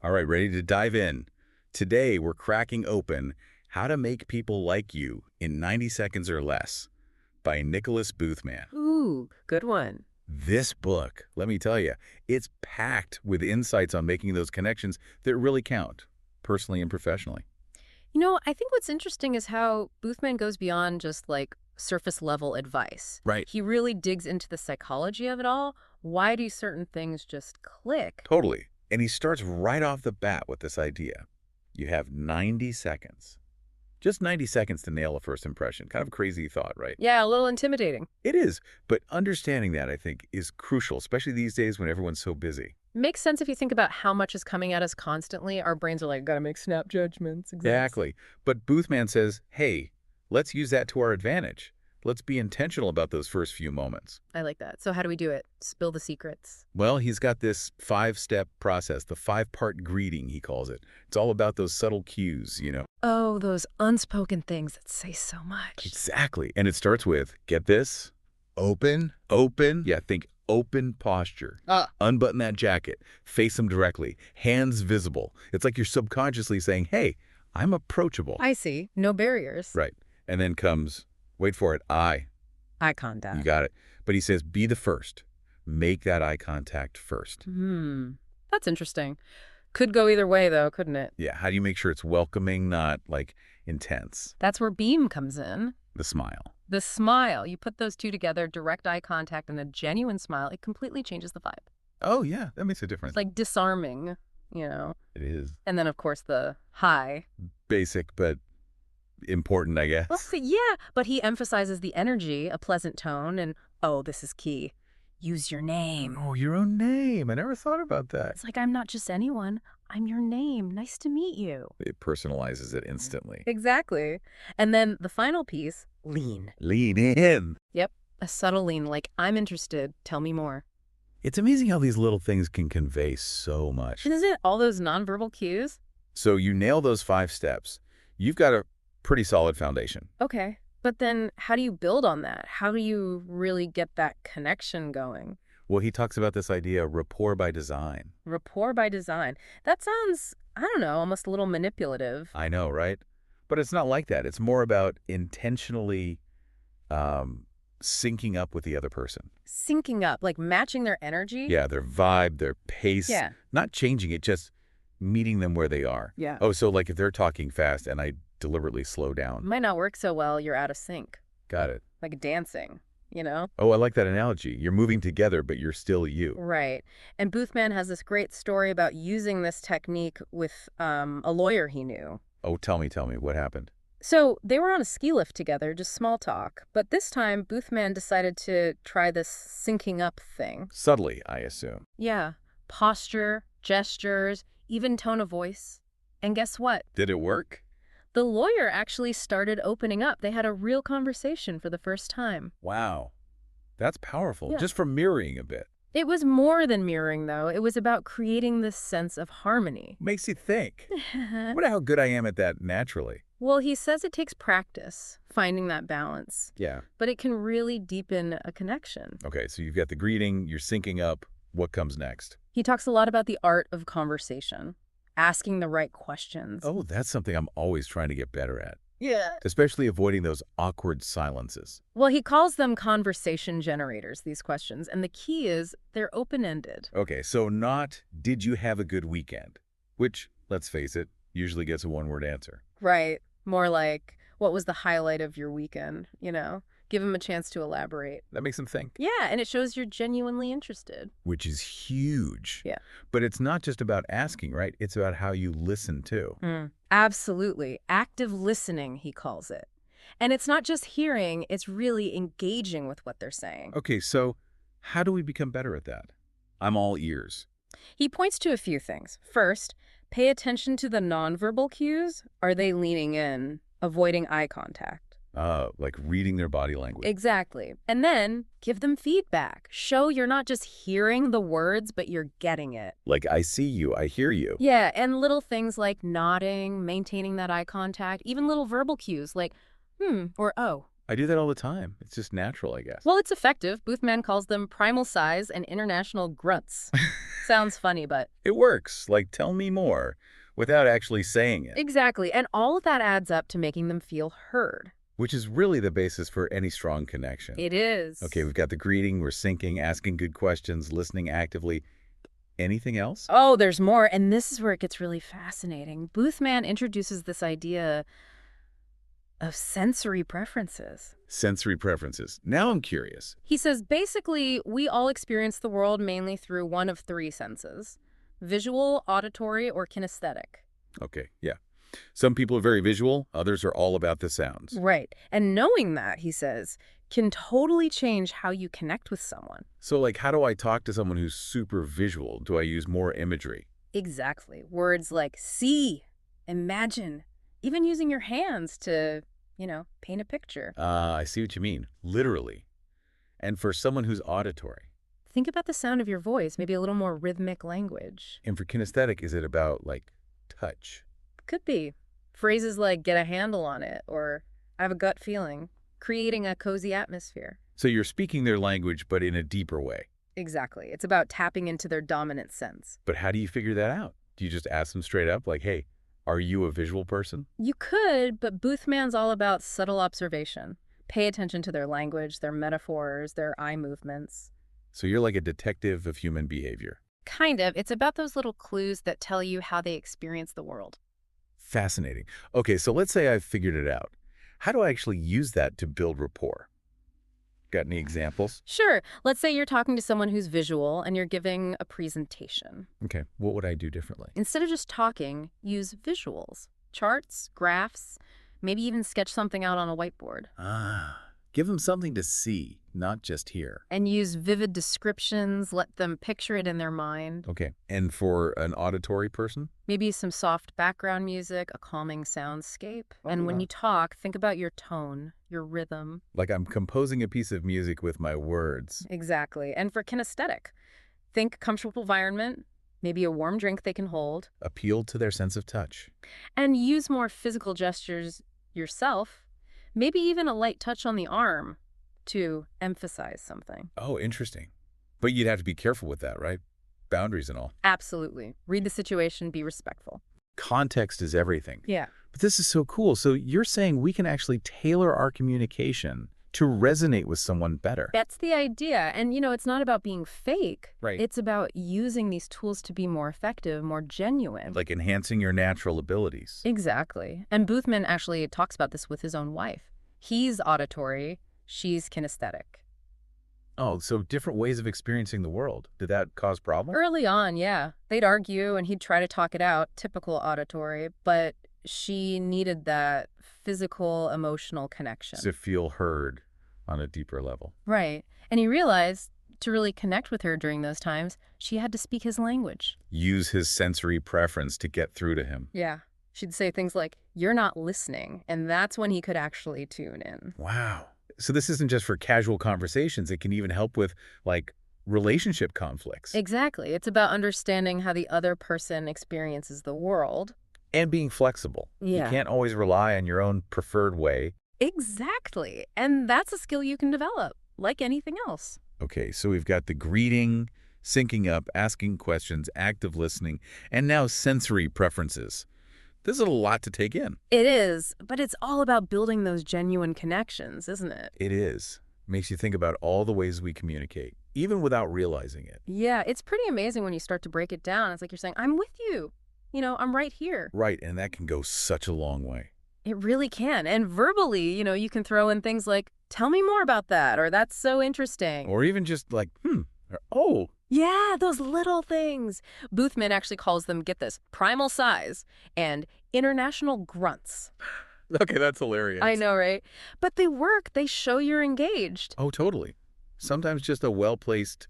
All right, ready to dive in. Today, we're cracking open How to Make People Like You in 90 Seconds or Less by Nicholas Boothman. Ooh, good one. This book, let me tell you, it's packed with insights on making those connections that really count, personally and professionally. I think what's interesting is how Boothman goes beyond just like surface level advice. Right. He really digs into the psychology of it all. Why do certain things just click? Totally. And he starts right off the bat with this idea. You have 90 seconds. Just 90 seconds to nail a first impression. Kind of a crazy thought, right? Yeah, a little intimidating. It is, but understanding that, I think, is crucial, especially these days when everyone's so busy. Makes sense if you think about how much is coming at us constantly. Our brains are like, gotta make snap judgments. Exactly. But Boothman says, hey, let's use that to our advantage. Let's be intentional about those first few moments. I like that. So how do we do it? Spill the secrets. Well, he's got this 5-step process, the 5-part greeting, he calls it. It's all about those subtle cues. Oh, those unspoken things that say so much. Exactly. And it starts with, get this, open. Yeah, think open posture. Unbutton that jacket. Face them directly. Hands visible. It's like you're subconsciously saying, hey, I'm approachable. I see. No barriers. Right. And then comes, wait for it, eye. Eye contact. You got it. But he says, be the first. Make that eye contact first. That's interesting. Could go either way, though, couldn't it? Yeah, how do you make sure it's welcoming, not, like, intense? That's where Beam comes in. The smile. The smile. You put those two together, direct eye contact and a genuine smile, it completely changes the vibe. Oh, yeah, that makes a difference. It's like disarming. It is. And then, of course, the hi. Basic, but important, I guess. Well, yeah, but he emphasizes the energy, a pleasant tone, and, oh, this is key. Use your name. Oh, your own name. I never thought about that. It's like, I'm not just anyone. I'm your name. Nice to meet you. It personalizes it instantly. Exactly. And then the final piece, lean. Lean in. Yep, a subtle lean, like, I'm interested. Tell me more. It's amazing how these little things can convey so much. Isn't it all those nonverbal cues? So you nail those 5 steps. You've got a pretty solid foundation. Okay. But then how do you build on that? How do you really get that connection going? Well, he talks about this idea, rapport by design. Rapport by design. That sounds, I don't know, almost a little manipulative. I know, right? But it's not like that. It's more about intentionally syncing up with the other person. Syncing up, like matching their energy? Yeah, their vibe, their pace. Yeah. Not changing it, just meeting them where they are. Yeah. Oh, so like if they're talking fast and I deliberately slow down. Might not work so well, you're out of sync. Got it. Like dancing, Oh, I like that analogy. You're moving together, but you're still you. Right. And Boothman has this great story about using this technique with a lawyer he knew. Oh, tell me, what happened? So they were on a ski lift together, just small talk. But this time, Boothman decided to try this syncing up thing. Subtly, I assume. Yeah. Posture, gestures, even tone of voice. And guess what? Did it work? The lawyer actually started opening up. They had a real conversation for the first time. Wow. That's powerful, Yeah. just from mirroring a bit. It was more than mirroring, though. It was about creating this sense of harmony. Makes you think. I wonder how good I am at that naturally. Well, he says it takes practice, finding that balance. Yeah. But it can really deepen a connection. Okay, so you've got the greeting, you're syncing up. What comes next? He talks a lot about the art of conversation, asking the right questions. Oh, that's something I'm always trying to get better at. Yeah. Especially avoiding those awkward silences. Well, he calls them conversation generators, these questions, and the key is they're open-ended. Okay, so not, did you have a good weekend? Which, let's face it, usually gets a one-word answer. Right. More like, what was the highlight of your weekend, Give him a chance to elaborate. That makes them think. Yeah, and it shows you're genuinely interested. Which is huge. Yeah. But it's not just about asking, right? It's about how you listen, too. Absolutely. Active listening, he calls it. And it's not just hearing, it's really engaging with what they're saying. Okay, so how do we become better at that? I'm all ears. He points to a few things. First, pay attention to the nonverbal cues. Are they leaning in, avoiding eye contact? Like reading their body language. Exactly. And then give them feedback. Show you're not just hearing the words, but you're getting it. Like, I see you, I hear you. Yeah, and little things like nodding, maintaining that eye contact, even little verbal cues like, or oh, I do that all the time. It's just natural, I guess. Well, it's effective. Boothman calls them primal sighs and international grunts. Sounds funny, but... It works. Like, tell me more, without actually saying it. Exactly. And all of that adds up to making them feel heard. Which is really the basis for any strong connection. It is. Okay, we've got the greeting, we're syncing, asking good questions, listening actively. Anything else? Oh, there's more, and this is where it gets really fascinating. Boothman introduces this idea of sensory preferences. Sensory preferences. Now I'm curious. He says, basically, we all experience the world mainly through one of three senses: visual, auditory, or kinesthetic. Okay, yeah. Some people are very visual, others are all about the sounds. Right. And knowing that, he says, can totally change how you connect with someone. So, like, how do I talk to someone who's super visual? Do I use more imagery? Exactly. Words like see, imagine, even using your hands to, paint a picture. I see what you mean. Literally. And for someone who's auditory? Think about the sound of your voice, maybe a little more rhythmic language. And for kinesthetic, is it about, like, touch? Could be. Phrases like get a handle on it or I have a gut feeling, creating a cozy atmosphere. So you're speaking their language, but in a deeper way. Exactly. It's about tapping into their dominant sense. But how do you figure that out? Do you just ask them straight up, like, hey, are you a visual person? You could, but Boothman's all about subtle observation. Pay attention to their language, their metaphors, their eye movements. So you're like a detective of human behavior. Kind of. It's about those little clues that tell you how they experience the world. Fascinating. Okay, so let's say I've figured it out. How do I actually use that to build rapport? Got any examples? Sure. Let's say you're talking to someone who's visual and you're giving a presentation. Okay, what would I do differently? Instead of just talking, use visuals. Charts, graphs, maybe even sketch something out on a whiteboard. Give them something to see, not just hear. And use vivid descriptions, let them picture it in their mind. Okay, and for an auditory person? Maybe some soft background music, a calming soundscape. And when you talk, think about your tone, your rhythm. Like I'm composing a piece of music with my words. Exactly. And for kinesthetic, think comfortable environment, maybe a warm drink they can hold. Appeal to their sense of touch. And use more physical gestures yourself. Maybe even a light touch on the arm to emphasize something. Oh, interesting. But you'd have to be careful with that, right? Boundaries and all. Absolutely. Read the situation, be respectful. Context is everything. Yeah. But this is so cool. So you're saying we can actually tailor our communication to resonate with someone better. That's the idea. And, it's not about being fake. Right. It's about using these tools to be more effective, more genuine. Like enhancing your natural abilities. Exactly. And Boothman actually talks about this with his own wife. He's auditory, she's kinesthetic. Oh, so different ways of experiencing the world. Did that cause problems? Early on, yeah. They'd argue and he'd try to talk it out, typical auditory, but she needed that physical, emotional connection. To feel heard on a deeper level. Right. And he realized to really connect with her during those times, she had to speak his language. Use his sensory preference to get through to him. Yeah. She'd say things like, "You're not listening," and that's when he could actually tune in. Wow. So this isn't just for casual conversations. It can even help with, like, relationship conflicts. Exactly. It's about understanding how the other person experiences the world. And being flexible. Yeah. You can't always rely on your own preferred way. Exactly. And that's a skill you can develop, like anything else. Okay, so we've got the greeting, syncing up, asking questions, active listening, and now sensory preferences. This is a lot to take in. It is, but it's all about building those genuine connections, isn't it? It is. Makes you think about all the ways we communicate, even without realizing it. Yeah, it's pretty amazing when you start to break it down. It's like you're saying, I'm with you. I'm right here. Right, and that can go such a long way. It really can. And verbally, you can throw in things like, tell me more about that, or that's so interesting. Or even just like, or oh. Yeah, those little things. Boothman actually calls them, get this, primal sighs and international grunts. Okay, that's hilarious. I know, right? But they work. They show you're engaged. Oh, totally. Sometimes just a well-placed,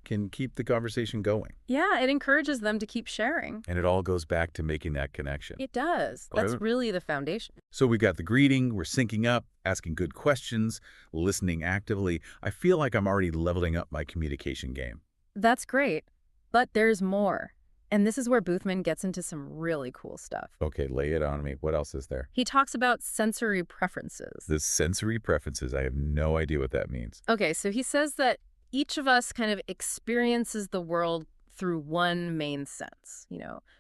can keep the conversation going. Yeah, it encourages them to keep sharing. And it all goes back to making that connection. It does. That's really the foundation. So we got the greeting, we're syncing up, asking good questions, listening actively. I feel like I'm already leveling up my communication game. That's great. But there's more. And this is where Boothman gets into some really cool stuff. Okay, lay it on me. What else is there? He talks about sensory preferences. The sensory preferences, I have no idea what that means. Okay, so he says that each of us kind of experiences the world through one main sense,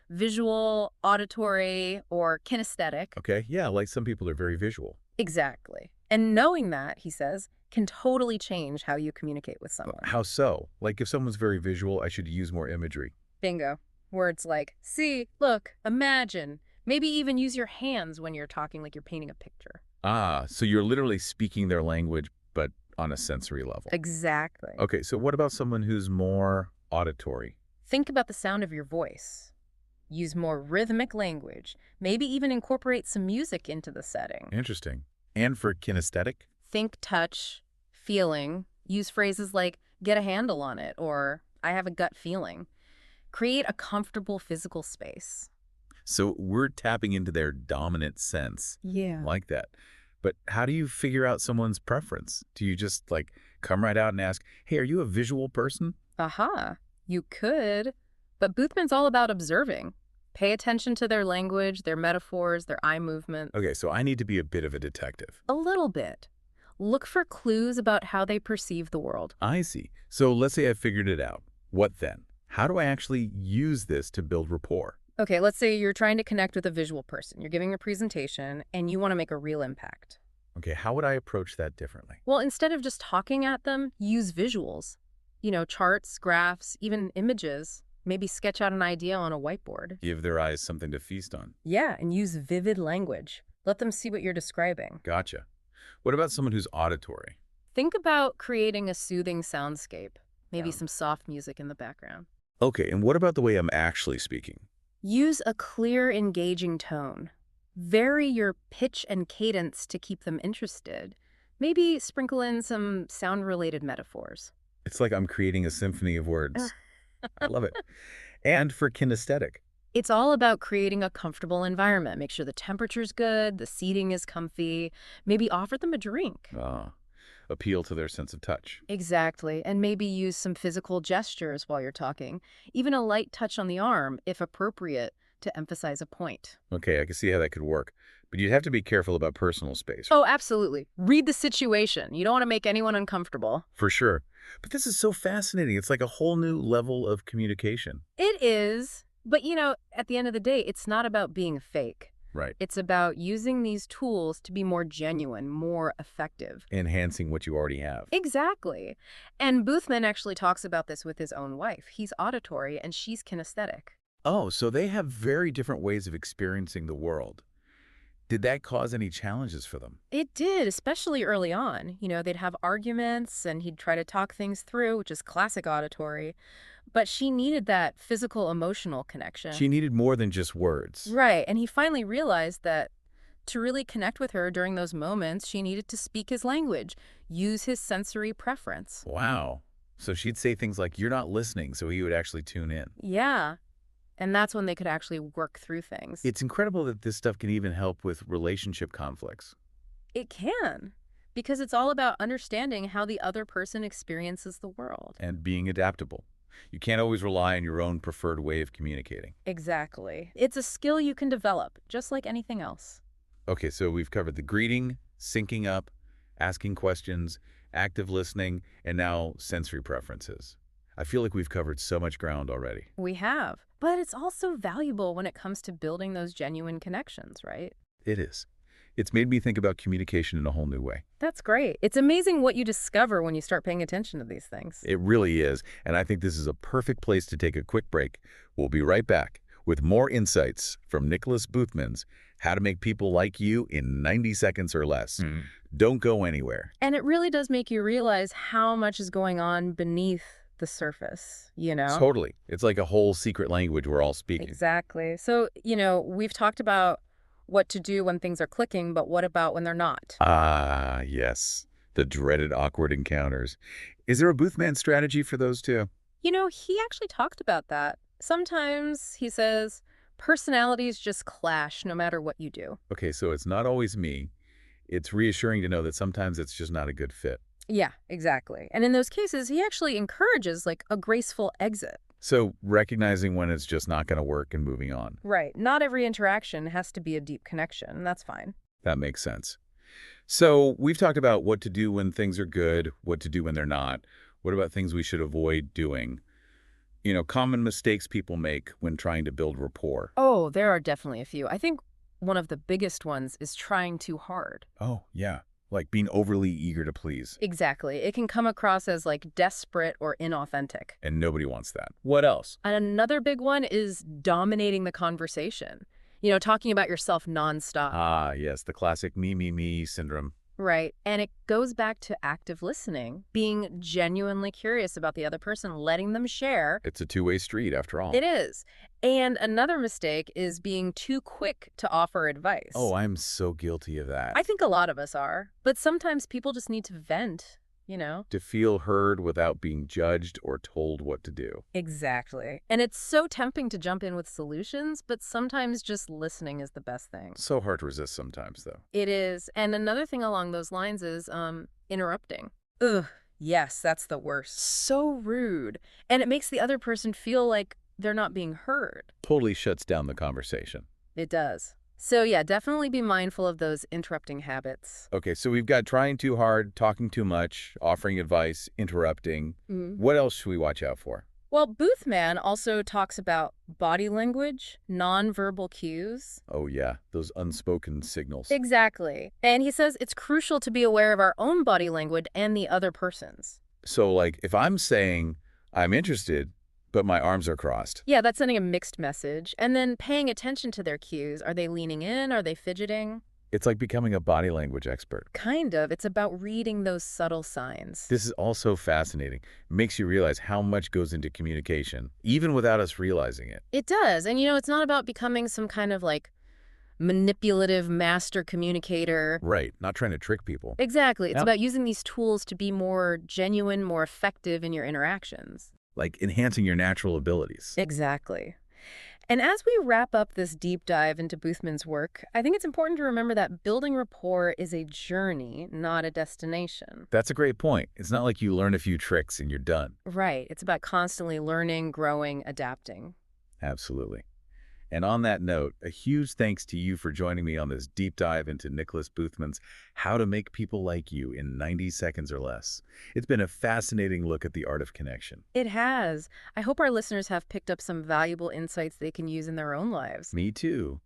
visual, auditory, or kinesthetic. Okay, yeah, like some people are very visual. Exactly. And knowing that, he says, can totally change how you communicate with someone. How so? Like if someone's very visual, I should use more imagery. Bingo. Words like see, look, imagine. Maybe even use your hands when you're talking like you're painting a picture. Ah, so you're literally speaking their language, but on a sensory level. Exactly. Okay, so what about someone who's more auditory? Think about the sound of your voice. Use more rhythmic language. Maybe even incorporate some music into the setting. Interesting. And for kinesthetic? Think touch, feeling. Use phrases like get a handle on it or I have a gut feeling. Create a comfortable physical space. So we're tapping into their dominant sense. Yeah. Like that. But how do you figure out someone's preference? Do you just come right out and ask, hey, are you a visual person? Aha. You could. But Boothman's all about observing. Pay attention to their language, their metaphors, their eye movement. Okay, so I need to be a bit of a detective. A little bit. Look for clues about how they perceive the world. I see. So let's say I figured it out. What then? How do I actually use this to build rapport? Okay, let's say you're trying to connect with a visual person. You're giving a presentation and you want to make a real impact. Okay, how would I approach that differently? Well, instead of just talking at them, use visuals. Charts, graphs, even images. Maybe sketch out an idea on a whiteboard. Give their eyes something to feast on. Yeah, and use vivid language. Let them see what you're describing. Gotcha. What about someone who's auditory? Think about creating a soothing soundscape. Maybe Yeah. some soft music in the background. Okay, and what about the way I'm actually speaking? Use a clear, engaging tone. Vary your pitch and cadence to keep them interested. Maybe sprinkle in some sound-related metaphors. It's like I'm creating a symphony of words. I love it. And for kinesthetic. It's all about creating a comfortable environment. Make sure the temperature's good, the seating is comfy. Maybe offer them a drink. Appeal to their sense of touch. Exactly. And maybe use some physical gestures while you're talking. Even a light touch on the arm, if appropriate, to emphasize a point. Okay, I can see how that could work. But you'd have to be careful about personal space. Oh, absolutely. Read the situation. You don't want to make anyone uncomfortable. For sure. But this is so fascinating. It's like a whole new level of communication. It is. But, at the end of the day, it's not about being fake. Right. It's about using these tools to be more genuine, more effective. Enhancing what you already have. Exactly. And Boothman actually talks about this with his own wife. He's auditory and she's kinesthetic. Oh, so they have very different ways of experiencing the world. Did that cause any challenges for them? It did, especially early on. They'd have arguments and he'd try to talk things through, which is classic auditory. But she needed that physical, emotional connection. She needed more than just words. Right. And he finally realized that to really connect with her during those moments, she needed to speak his language, use his sensory preference. Wow. So she'd say things like, you're not listening, so he would actually tune in. Yeah. And that's when they could actually work through things. It's incredible that this stuff can even help with relationship conflicts. It can, because it's all about understanding how the other person experiences the world. And being adaptable. You can't always rely on your own preferred way of communicating. Exactly. It's a skill you can develop, just like anything else. Okay, so we've covered the greeting, syncing up, asking questions, active listening, and now sensory preferences. I feel like we've covered so much ground already. We have. But it's also valuable when it comes to building those genuine connections, right? It is. It's made me think about communication in a whole new way. That's great. It's amazing what you discover when you start paying attention to these things. It really is, and I think this is a perfect place to take a quick break. We'll be right back with more insights from Nicholas Boothman's How to Make People Like You in 90 Seconds or Less. Don't go anywhere. And it really does make you realize how much is going on beneath the surface, Totally. It's like a whole secret language we're all speaking. Exactly. So, we've talked about what to do when things are clicking, but what about when they're not? Ah, yes. The dreaded awkward encounters. Is there a Boothman strategy for those too? He actually talked about that. Sometimes, he says, personalities just clash no matter what you do. Okay, so it's not always me. It's reassuring to know that sometimes it's just not a good fit. Yeah, exactly. And in those cases, he actually encourages a graceful exit. So recognizing when it's just not going to work and moving on. Right. Not every interaction has to be a deep connection. That's fine. That makes sense. So we've talked about what to do when things are good, what to do when they're not. What about things we should avoid doing? Common mistakes people make when trying to build rapport. Oh, there are definitely a few. I think one of the biggest ones is trying too hard. Oh, yeah. Like being overly eager to please. Exactly. It can come across as like desperate or inauthentic. And nobody wants that. What else? And another big one is dominating the conversation. Talking about yourself nonstop. Ah, yes, the classic me syndrome. Right. And it goes back to active listening, being genuinely curious about the other person, letting them share. It's a two-way street, after all. It is. And another mistake is being too quick to offer advice. Oh, I'm so guilty of that. I think a lot of us are. But sometimes people just need to vent. To feel heard without being judged or told what to do. Exactly. And it's so tempting to jump in with solutions, but sometimes just listening is the best thing. So hard to resist sometimes, though. It is. And another thing along those lines is interrupting. Ugh, yes, that's the worst. So rude. And it makes the other person feel like they're not being heard. Totally shuts down the conversation. It does. So yeah, definitely be mindful of those interrupting habits. Okay, so we've got trying too hard, talking too much, offering advice, interrupting. What else should we watch out for? Well, Boothman also talks about body language, nonverbal cues. Oh yeah, those unspoken signals. Exactly. And he says it's crucial to be aware of our own body language and the other person's. So like if I'm saying I'm interested, but my arms are crossed. Yeah, that's sending a mixed message. And then paying attention to their cues. Are they leaning in? Are they fidgeting? It's like becoming a body language expert. Kind of. It's about reading those subtle signs. This is also fascinating. It makes you realize how much goes into communication, even without us realizing it. It does. And it's not about becoming some kind of like manipulative master communicator. Right. Not trying to trick people. Exactly. It's Yep. about using these tools to be more genuine, more effective in your interactions. Like enhancing your natural abilities. Exactly. And as we wrap up this deep dive into Boothman's work, I think it's important to remember that building rapport is a journey, not a destination. That's a great point. It's not like you learn a few tricks and you're done. Right. It's about constantly learning, growing, adapting. Absolutely. And on that note, a huge thanks to you for joining me on this deep dive into Nicholas Boothman's How to Make People Like You in 90 Seconds or Less. It's been a fascinating look at the art of connection. It has. I hope our listeners have picked up some valuable insights they can use in their own lives. Me too.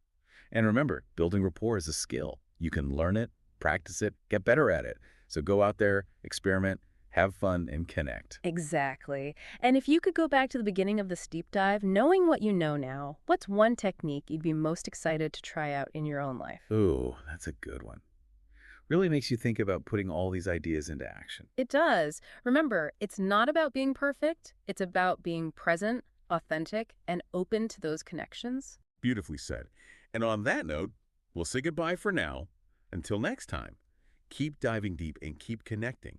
And remember, building rapport is a skill. You can learn it, practice it, get better at it. So go out there, experiment, have fun, and connect. Exactly. And if you could go back to the beginning of this deep dive, knowing what you know now, what's one technique you'd be most excited to try out in your own life? Ooh, that's a good one. Really makes you think about putting all these ideas into action. It does. Remember, it's not about being perfect. It's about being present, authentic, and open to those connections. Beautifully said. And on that note, we'll say goodbye for now. Until next time, keep diving deep and keep connecting.